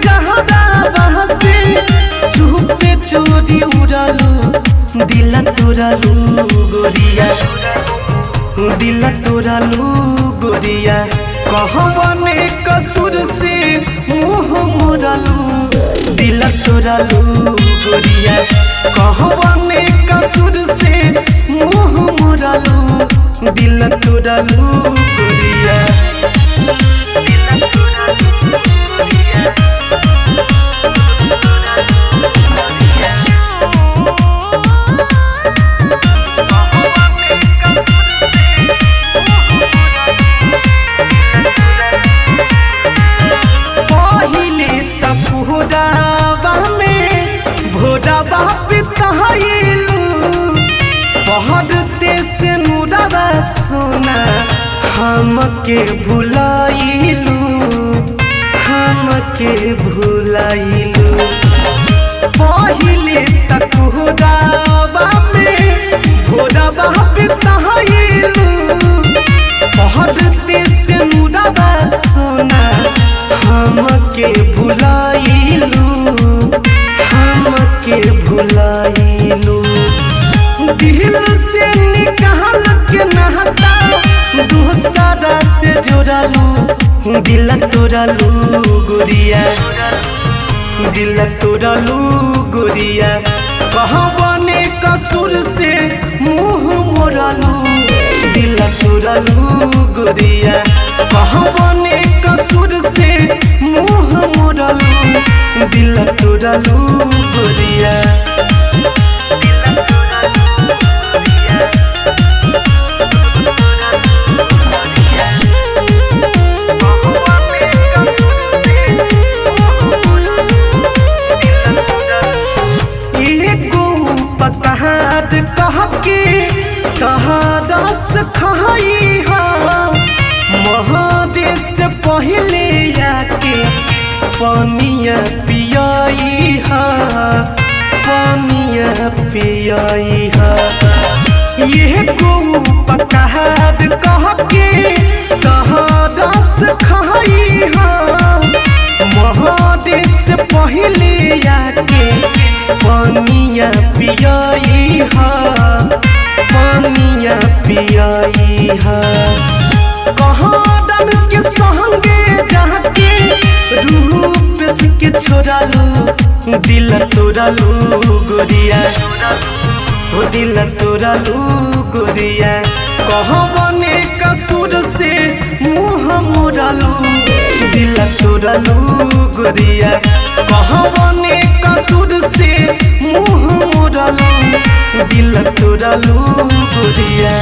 जहरा बहसे चुपे चोरी उड़ालू दिल तोड़ालू गोरिया दिल तोड़ालू गोरिया कहबने कसूर से मुँह मोड़ालू दिल तोड़ालू गोरिया कहबने कसूर से मुँह मोड़ालू दिल तोड़ालू गोरिया सोना हमके भुलाइलू पहिले तक हुदावा में भोरावा बिताइलू पहरते से मुदावा सोना हमके भुलाइलू दिल से निकाल के नहता दूसरा से जोड़ालू दिल तोड़ालू गोरिया दिल तोड़ालू गोरिया कहबने कसूर से मुँह मोड़ालू दिल तोड़ालू गोरिया कहबने कसूर से मुँह मोड़ालू दिल तोड़ालू गोरिया कह के दस खाई महादेश से पहले आके पानिया पियाई ये गो पकहाद कह के दस खाई महादेश से पहले आके पानिया पियाई कहादन के संगे जाके रूप के छोड़ालू दिल तोड़ालू गोरिया दिल तोड़ालू गोरिया कहबने कसूर से मुँह मोड़ालू दिल तोड़ालू गोरिया कहबने कसूर से मुँह मोड़ालू दिल तोड़ालू गोरिया।